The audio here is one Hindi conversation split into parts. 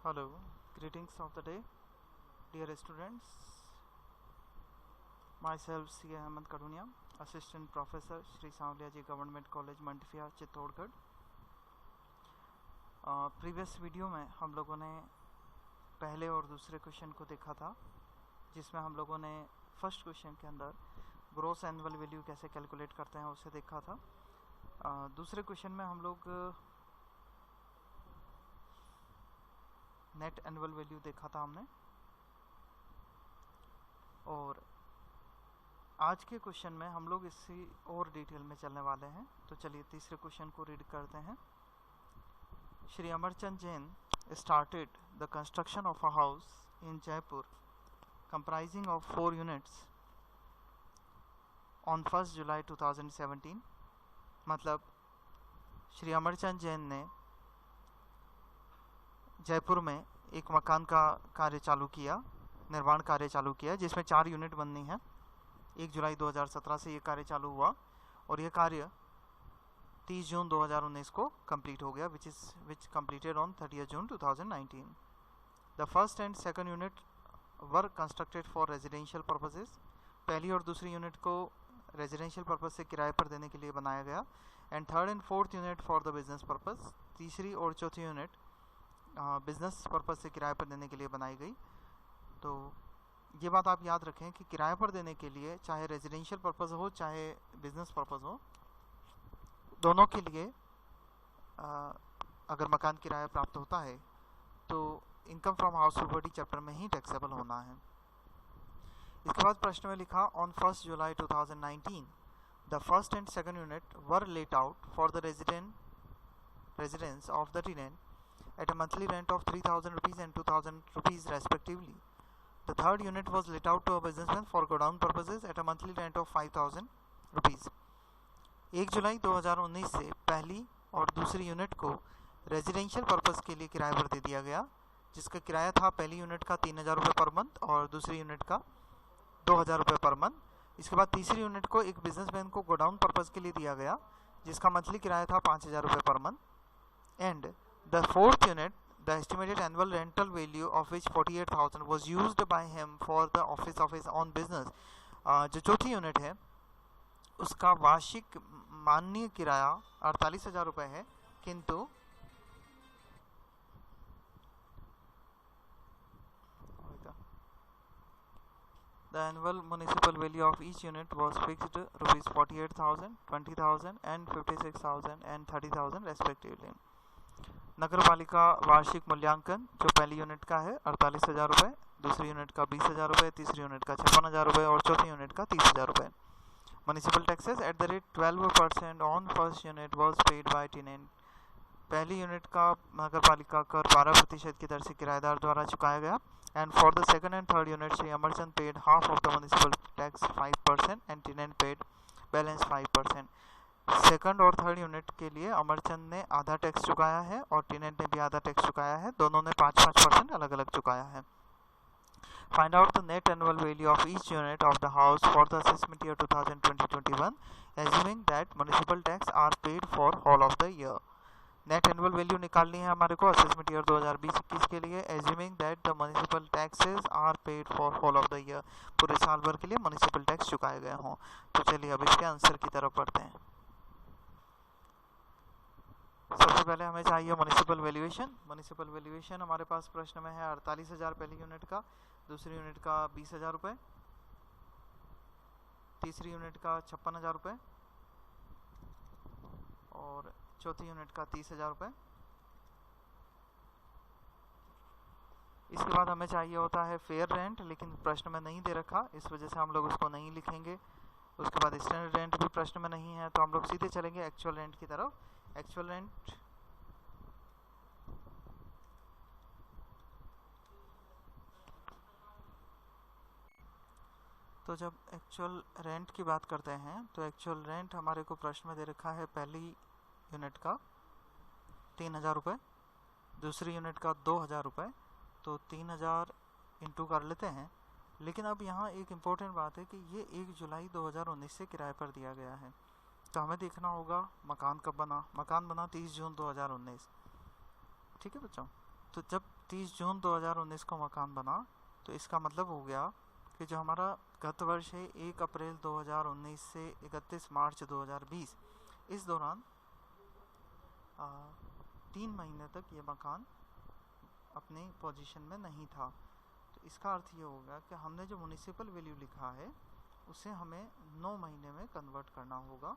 Hello, greetings of the day, dear students. Myself C. Ahmed Kadunia, Assistant Professor, Shri Savliya Ji Government College, Mandphiya, Chittorgarh. Previous video में हम लोगों ने पहले और दूसरे क्वेश्चन को देखा था, जिसमें हम लोगों ने फर्स्ट क्वेश्चन के अंदर ग्रॉस एनुअल वैल्यू कैसे कैलकुलेट करते हैं उसे देखा था. दूसरे क्वेश्चन में हम लोग नेट एनुअल वैल्यू देखा था हमने. और आज के क्वेश्चन में हम लोग इससे और डिटेल में चलने वाले हैं. तो चलिए तीसरे क्वेश्चन को रीड करते हैं. Shri Amarchand Jain started the construction of a house in Jaipur comprising of 4 units on 1st July 2017. मतलब श्री अमरचंद जैन ने जयपुर में एक मकान का कार्य चालू किया, निर्माण कार्य चालू किया, जिसमें 4 यूनिट बननी है. 1 जुलाई 2017 से ये कार्य चालू हुआ और ये कार्य 30 जून 2019 को कंप्लीट हो गया, which completed on 30th June 2019. The first and second unit were constructed for residential purposes. पहली और दूसरी यूनिट को रेजिडेंशियल पर्पज से किराए पर देने के लिए बनाया गया. And third and fourth unit for the business purpose. तीसरी और चौथी यूनिट बिजनेस पर्पज से किराए पर देने के लिए बनाई गई. तो ये बात आप याद रखें कि किराए पर देने के लिए चाहे रेजिडेंशियल पर्पज हो चाहे बिजनेस पर्पज हो, दोनों के लिए अगर मकान किराया प्राप्त होता है तो income from house property chapter में ही टैक्सेबल होना है. इसके बाद प्रश्न में लिखा on 1st July 2019 the first and second unit were let out for the residence of the tenant at a monthly rent of 3000 rupees and 2000 rupees respectively. The third unit was let out to a businessman for godown purposes at a monthly rent of 5000 rupees. 1 जुलाई 2019 से पहली और दूसरी यूनिट को रेजिडेंशियल पर्पस के लिए किराए पर दे दिया गया, जिसका किराया था पहली यूनिट का 3000 रुपये पर मंथ और दूसरी यूनिट का 2000 रुपये पर मंथ. इसके बाद तीसरी यूनिट को एक बिजनेसमैन को गोडाउन पर्पस के लिए दिया गया, जिसका मंथली किराया था 5000 रुपये per month. And the fourth unit, the estimated annual rental value of which 48,000 was used by him for the office of his own business. जो चौथी यूनिट है उसका वार्षिक माननीय किराया 48,000 रुपये है, किंतु the annual municipal value of each unit was fixed rupees 48,000, 20,000 and 56,000 and 30,000 respectively. नगर पालिका वार्षिक मूल्यांकन जो पहली यूनिट का है 48,000 रुपये, दूसरी यूनिट का 20,000 रुपये, तीसरी यूनिट का 56,000 रुपये और चौथी यूनिट का 30,000 रुपये. Municipal taxes at the rate 12% on first unit was paid by tenant. पहली यूनिट का नगर पालिका कर 12% की दर से किराएदार द्वारा चुकाया गया. And for the second and third unit Shri Amarchand paid half of the municipal tax 5% and tenant paid balance 5%. Second और थर्ड यूनिट के लिए अमरचंद ने आधा टैक्स चुकाया है और टेनेंट ने भी आधा टैक्स चुकाया है. दोनों ने 5% अलग अलग चुकाया है. Find out the net annual value of each unit of the house for the assessment year 2020-21 assuming that municipal tax are paid for whole of the year. Net annual value निकालनी है हमारे को असेसमेंट ईयर 2020-21 के लिए, assuming that the municipal taxes are paid for whole of the year. पूरे साल भर के लिए म्युनिसिपल टैक्स चुकाए गए हों. तो चलिए अब इसके आंसर की तरफ बढ़ते हैं. सबसे पहले हमें चाहिए म्युनिसिपल वैल्यूएशन. म्युनिसिपल वैल्यूएशन हमारे पास प्रश्न में है 48,000 पहली यूनिट का, दूसरी यूनिट का 20,000 रुपये, तीसरी यूनिट का 56,000 रुपये और चौथी यूनिट का 30,000 रुपये. इसके बाद हमें चाहिए होता है फेयर रेंट, लेकिन प्रश्न में नहीं दे रखा, इस वजह से हम लोग उसको नहीं लिखेंगे. उसके बाद स्टैंडर्ड रेंट भी प्रश्न में नहीं है, तो हम लोग सीधे चलेंगे एक्चुअल रेंट की तरफ. एक्चुअल रेंट तो जब एक्चुअल रेंट की बात करते हैं तो एक्चुअल रेंट हमारे को प्रश्न में दे रखा है पहली यूनिट का 3,000 रुपये, दूसरी यूनिट का 2,000 रुपये. तो 3,000 इंटू कर लेते हैं. लेकिन अब यहाँ एक इम्पोर्टेंट बात है कि ये 1 जुलाई 2019 से किराए पर दिया गया है. तो हमें देखना होगा मकान कब बना. मकान बना 30 जून 2019. ठीक है बच्चों. तो जब 30 जून 2019 को मकान बना, तो इसका मतलब हो गया कि जो हमारा गत वर्ष है 1 अप्रैल 2019 से 31 मार्च 2020, इस दौरान 3 महीने तक ये मकान अपने पोजीशन में नहीं था। तो इसका अर्थ ये होगा कि हमने जो म्युनिसिपल वैल्यू लिखा है उसे हमें 9 महीने में कन्वर्ट करना होगा।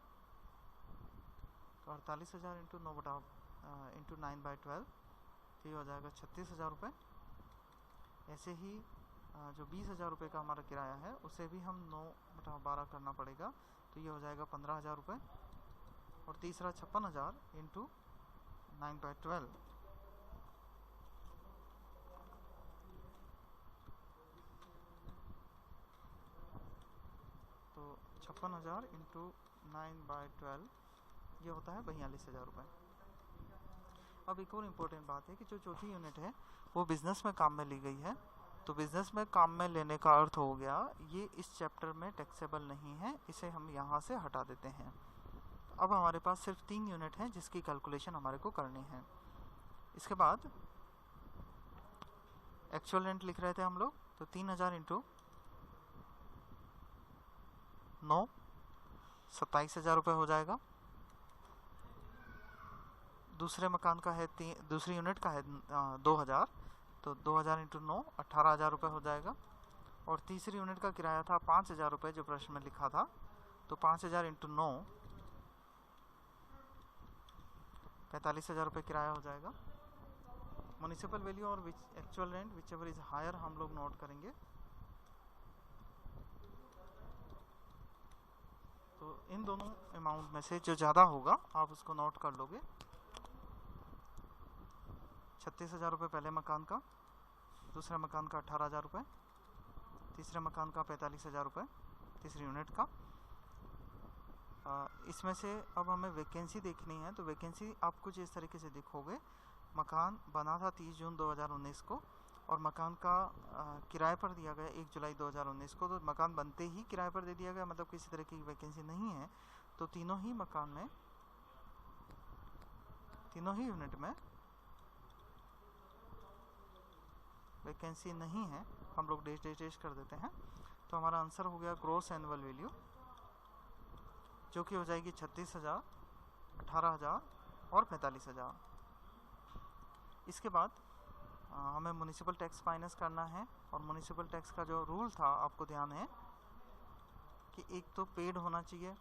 तो 48,000 इंटू 9/12, तो ये हो जाएगा 36,000 रुपये। ऐसे ही जो 20,000 रुपये का हमारा किराया है उसे भी हम 9/12 करना पड़ेगा, तो ये हो जाएगा 15,000 रुपये। और तीसरा 56,000 इंटू 9/12, तो 56,000 इंटू 9/12 ये होता है 42,000 रुपये। अब एक और इम्पोर्टेंट बात है कि जो चौथी यूनिट है वो बिज़नेस में काम में ली गई है। तो बिज़नेस में काम में लेने का अर्थ हो गया ये इस चैप्टर में टैक्सेबल नहीं है, इसे हम यहाँ से हटा देते हैं। अब हमारे पास सिर्फ 3 यूनिट हैं जिसकी कैलकुलेशन हमारे को करनी है। इसके बाद एक्चुअल रेंट लिख रहे थे हम लोग, तो 3,000 इंटू 9, 27,000 रुपये हो जाएगा। दूसरे मकान का है दूसरी यूनिट का है 2,000, तो 2,000 इंटू 9 18,000 रुपये हो जाएगा। और तीसरी यूनिट का किराया था 5,000 रुपये जो प्रश्न में लिखा था, तो 5,000 इंटू 9 45,000 रुपये किराया हो जाएगा। म्युनिसिपल वैल्यू और actual rent whichever is higher हम लोग नोट करेंगे। तो इन दोनों अमाउंट में से जो ज़्यादा होगा आप उसको नोट कर लोगे। 36,000 रुपये पहले मकान का, दूसरे मकान का 18,000 रुपये, तीसरे मकान का 45,000 रुपये तीसरी यूनिट का। इसमें से अब हमें वैकेंसी देखनी है, तो वैकेंसी आप कुछ इस तरीके से देखोगे। मकान बना था 30 जून 2019 को और मकान का किराए पर दिया गया 1 जुलाई 2019 को। तो मकान बनते ही किराए पर दे दिया गया, मतलब किसी तरह की वैकेंसी नहीं है। तो तीनों ही मकान में, तीनों ही यूनिट में वैकेंसी नहीं है, हम लोग डेश कर देते हैं। तो हमारा आंसर हो गया ग्रॉस एनुअल वैल्यू, जो कि हो जाएगी 36,000, 18,000 और 45,000। इसके बाद हमें म्युनिसिपल टैक्स माइनस करना है। और म्युनिसिपल टैक्स का जो रूल था आपको ध्यान है कि एक तो पेड होना चाहिए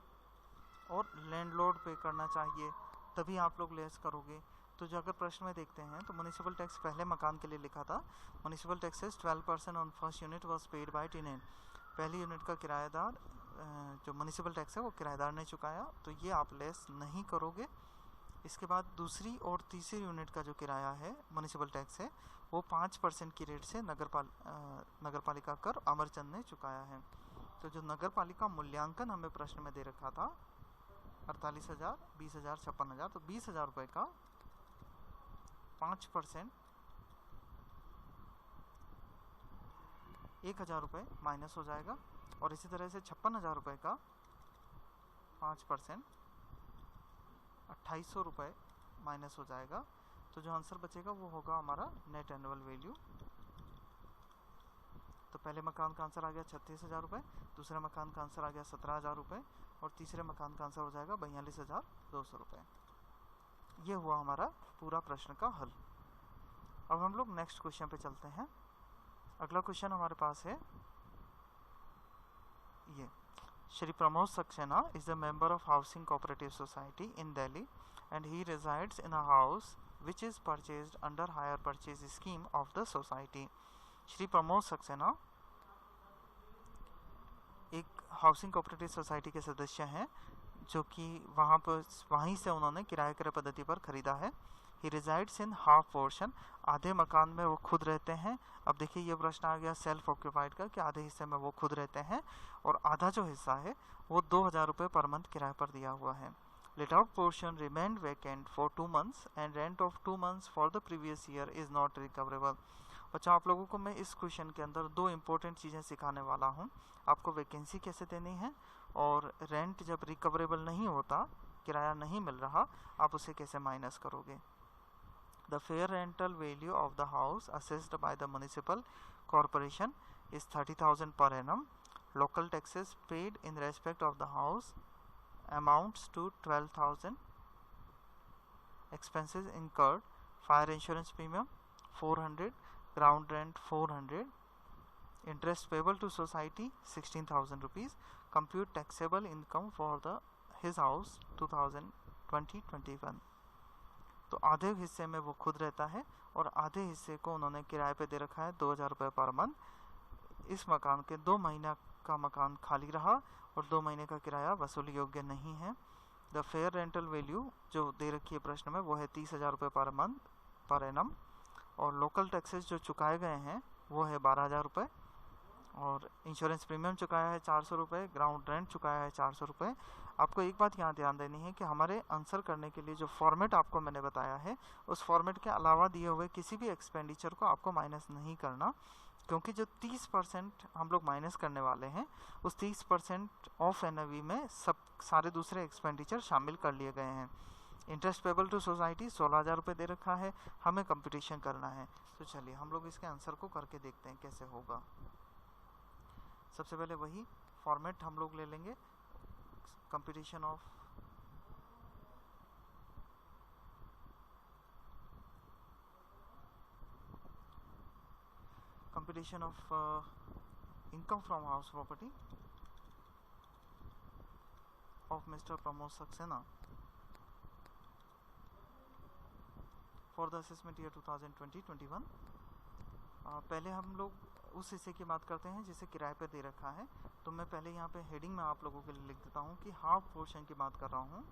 और लैंडलॉर्ड पे करना चाहिए, तभी आप लोग लेस करोगे। तो जो अगर प्रश्न में देखते हैं तो म्युनिसिपल टैक्स पहले मकान के लिए लिखा था, municipal taxes 12% on first unit was paid by tenant. पहली यूनिट का किराएदार जो म्युनिसिपल टैक्स है वो किराएदार ने चुकाया, तो ये आप लेस नहीं करोगे। इसके बाद दूसरी और तीसरी यूनिट का जो किराया है म्युनिसिपल टैक्स है वो 5% की रेट से नगरपालिका कर अमरचंद ने चुकाया है। तो जो नगरपालिका मूल्यांकन हमें प्रश्न में दे रखा था 48,000, 20,000, 56,000, तो 20,000 रुपये का 5% 1,000 रुपये माइनस हो जाएगा। और इसी तरह से 56,000 रुपये का 5% 2,800 रुपये माइनस हो जाएगा। तो जो आंसर बचेगा वो होगा हमारा नेट एनुअल वैल्यू। तो पहले मकान का आंसर आ गया 36,000 रुपये, दूसरे मकान का आंसर आ गया 17,000 रुपये और तीसरे मकान का आंसर हो जाएगा 42,200 रुपये। ये हुआ हमारा पूरा प्रश्न का हल। अब हम लोग नेक्स्ट क्वेश्चन पे चलते हैं। अगला क्वेश्चन हमारे पास है ये, Shri Pramod Saxena is a member of housing cooperative society in Delhi and he resides in a house which is purchased under hire purchase scheme of the society। Shri Pramod Saxena एक हाउसिंग कोऑपरेटिव सोसाइटी के सदस्य हैं जो कि वहीं से उन्होंने किराए क्रय पद्धति पर खरीदा है। ही रिजाइड्स इन हाफ पोर्शन, आधे मकान में वो खुद रहते हैं। अब देखिए ये प्रश्न आ गया सेल्फ ऑक्यूपाइड का कि आधे हिस्से में वो खुद रहते हैं और आधा जो हिस्सा है वो 2,000 रुपये पर मंथ किराए पर दिया हुआ है। Let out portion remained vacant for 2 months and rent of 2 months for the previous year is not recoverable। बच्चों आप लोगों को मैं इस क्वेश्चन के अंदर 2 इम्पोर्टेंट चीज़ें सिखाने वाला हूँ। आपको वैकेंसी कैसे देनी है और रेंट जब रिकवरेबल नहीं होता, किराया नहीं मिल रहा, आप उसे कैसे माइनस करोगे। The fair rental value of the house assessed by the municipal corporation is 30,000 per annum. Local taxes paid in respect of the house amounts to 12,000. Expenses incurred: fire insurance premium 400, ground rent 400, interest payable to society 16,000 rupees. Compute taxable income for his house 2020-21. तो आधे हिस्से में वो खुद रहता है और आधे हिस्से को उन्होंने किराए पे दे रखा है 2,000 रुपये पर मंथ। इस मकान के 2 महीना का मकान खाली रहा और 2 महीने का किराया वसूली योग्य नहीं है। द फेयर रेंटल वैल्यू जो दे रखी है प्रश्न में वो है 30,000 रुपये पर मंथ पर एनम, और लोकल टैक्सेस जो चुकाए गए हैं वो है 12,000 रुपये, और इंश्योरेंस प्रीमियम चुकाया है 400 रुपये, ग्राउंड रेंट चुकाया है 400 रुपये। आपको एक बात यहाँ ध्यान देनी है कि हमारे आंसर करने के लिए जो फॉर्मेट आपको मैंने बताया है उस फॉर्मेट के अलावा दिए हुए किसी भी एक्सपेंडिचर को आपको माइनस नहीं करना, क्योंकि जो 30% हम लोग माइनस करने वाले हैं उस 30% ऑफ एनएवी में सारे दूसरे एक्सपेंडिचर शामिल कर लिए गए हैं। इंटरेस्ट पेबल टू सोसाइटी 16,000 रुपये दे रखा है, हमें कंप्यूटेशन करना है। तो चलिए हम लोग इसके आंसर को करके देखते हैं कैसे होगा। सबसे पहले वही फॉर्मेट हम लोग ले लेंगे, computation of income from house property of Mr. Pramod Saxena for the assessment year 2020-21। पहले हम लोग उस हिस्से की बात करते हैं जिसे किराए पे दे रखा है। तो मैं पहले यहाँ पे हेडिंग में आप लोगों के लिए लिख देता हूँ कि हाफ पोर्शन की बात कर रहा हूँ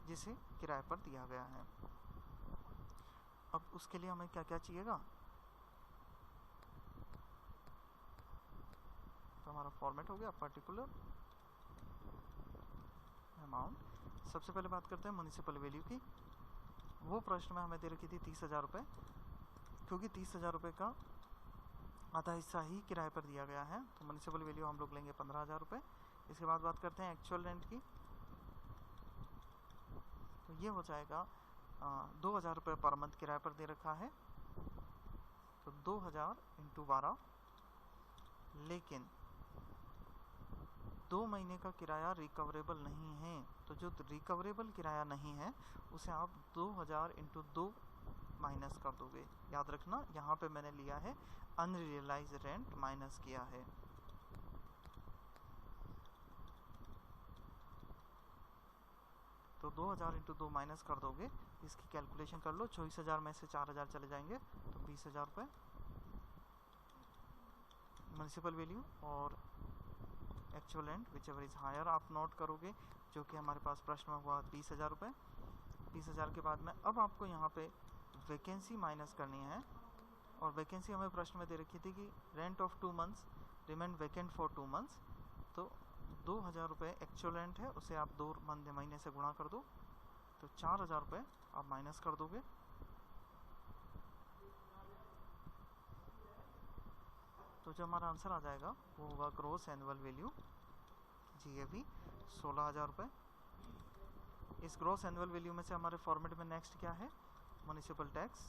जिसे किराए पर दिया गया है। अब उसके लिए हमें क्या क्या चाहिएगा, तो हमारा फॉर्मेट हो गया पर्टिकुलर अमाउंट। सबसे पहले बात करते हैं म्युनिसिपल वैल्यू की। वो प्रश्न में हमें दे रखी थी 30,000 रुपये, क्योंकि 30,000 रुपये का आधा हिस्सा ही किराए पर दिया गया है तो म्युनिसिपल वैल्यू हम लोग लेंगे 15,000 रुपये। इसके बाद बात करते हैं एक्चुअल रेंट की। तो ये हो जाएगा 2,000 रुपये पर मंथ किराए पर दे रखा है, तो 2,000 × 12, लेकिन 2 महीने का किराया रिकवरेबल नहीं है। तो जो रिकवरेबल किराया नहीं है उसे आप 2,000 × 2 माइनस कर दोगे। याद रखना यहाँ पे मैंने लिया है अनरियलाइज रेंट माइनस किया है। तो 2,000 × 2 माइनस कर दोगे, इसकी कैलकुलेशन कर लो। 24,000 में से 4,000 चले जाएंगे तो 20,000 रुपये म्युनिसिपल वैल्यू, और actual rent whichever is higher आप नोट करोगे, जो कि हमारे पास प्रश्न में हुआ 20,000 रुपये। 20,000 के बाद में अब आपको यहाँ पे वैकेंसी माइनस करनी है, और वैकेंसी हमें प्रश्न में दे रखी थी कि rent of 2 months remain vacant for 2 months. तो 2,000 रुपये एक्चुअल रेंट है, उसे आप 2 महीने से गुणा कर दो, तो 4,000 रुपये आप माइनस कर दोगे। तो जो हमारा आंसर आ जाएगा वो होगा ग्रॉस एनुअल वैल्यू GAV 16,000 रुपये। इस ग्रॉस एनुअल वैल्यू में से हमारे फॉर्मेट में नेक्स्ट क्या है, म्युनिसिपल टैक्स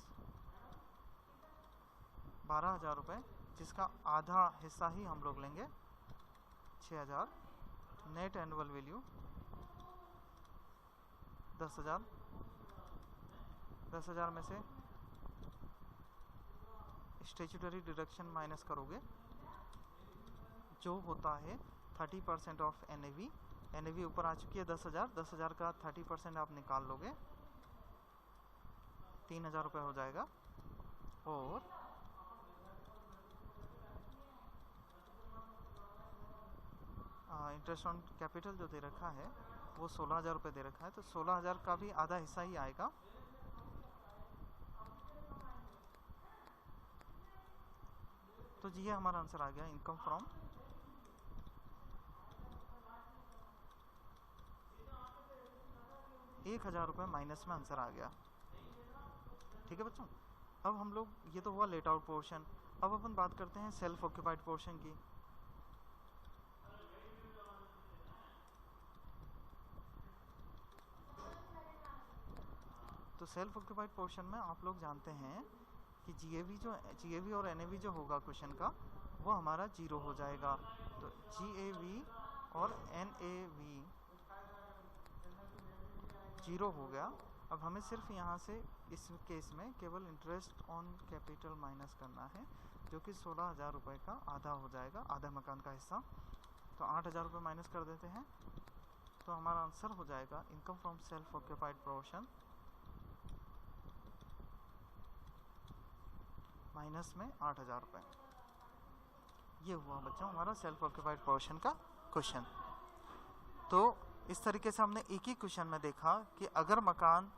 12,000 रुपये, जिसका आधा हिस्सा ही हम लोग लेंगे 6,000। Net annual value 10,000। 10,000 में से स्टैट्यूटरी डिडक्शन माइनस करोगे जो होता है 30% ऑफ NAV। NAV ऊपर आ चुकी है 10,000। 10,000 का 30% आप निकाल लोगे, 3,000 रुपये हो जाएगा। और इंटरेस्ट ऑन कैपिटल जो दे रखा है वो 16,000 रुपये दे रखा है, तो 16,000 का भी आधा हिस्सा ही आएगा। तो जी ये हमारा आंसर आ गया इनकम फ्रॉम 1,000 रुपये माइनस में आंसर आ गया। ठीक है बच्चों, अब हम लोग, ये तो हुआ लेट आउट पोर्शन। अब अपन बात करते हैं सेल्फ ऑक्यूपाइड पोर्शन की। तो सेल्फ ऑक्यूपाइड पोर्शन में आप लोग जानते हैं कि जीएवी और एनएवी जो होगा क्वेश्चन का वो हमारा 0 हो जाएगा। तो जीएवी और एनएवी 0 हो गया। अब हमें सिर्फ यहाँ से इस केस में केवल इंटरेस्ट ऑन कैपिटल माइनस करना है, जो कि 16,000 रुपये का आधा हो जाएगा, आधा मकान का हिस्सा। तो 8,000 रुपये माइनस कर देते हैं, तो हमारा आंसर हो जाएगा income from self occupied portion minus में 8,000 रुपये। ये हुआ बच्चों हमारा सेल्फ ऑक्यूपाइड पोर्शन का क्वेश्चन। तो इस तरीके से हमने एक ही क्वेश्चन में देखा कि अगर मकान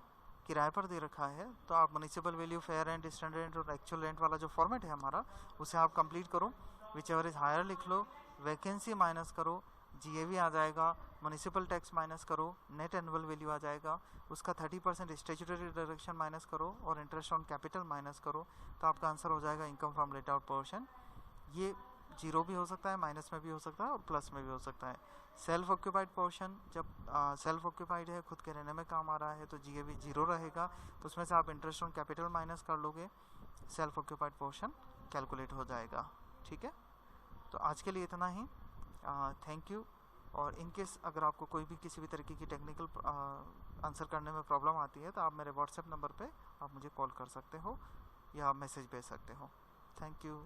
किराए पर दे रखा है तो आप municipal value, fair rent, standard rent और एक्चुअल रेंट वाला जो फॉर्मेट है हमारा, उसे आप कंप्लीट करो। विच एवर इज हायर लिख लो, वैकेंसी माइनस करो, जीएवी आ जाएगा, म्युनिसिपल टैक्स माइनस करो, नेट एनुअल वैल्यू आ जाएगा, उसका 30% स्टैट्यूटरी डिडक्शन माइनस करो और इंटरेस्ट ऑन कैपिटल माइनस करो, तो आपका आंसर हो जाएगा income from let out portion. ये 0 भी हो सकता है, माइनस में भी हो सकता है और प्लस में भी हो सकता है। सेल्फ ऑक्यूपाइड पोर्शन जब सेल्फ ऑक्यूपाइड है, खुद के रहने में काम आ रहा है, तो जीएवी 0 रहेगा, तो उसमें से आप इंटरेस्ट ऑन कैपिटल माइनस कर लोगे, सेल्फ ऑक्यूपाइड पोर्शन कैलकुलेट हो जाएगा। ठीक है, तो आज के लिए इतना ही। Thank you. और इनकेस अगर आपको कोई भी किसी भी तरीके की टेक्निकल आंसर करने में प्रॉब्लम आती है तो आप मेरे व्हाट्सएप नंबर पे आप मुझे कॉल कर सकते हो या मैसेज भेज सकते हो। Thank you.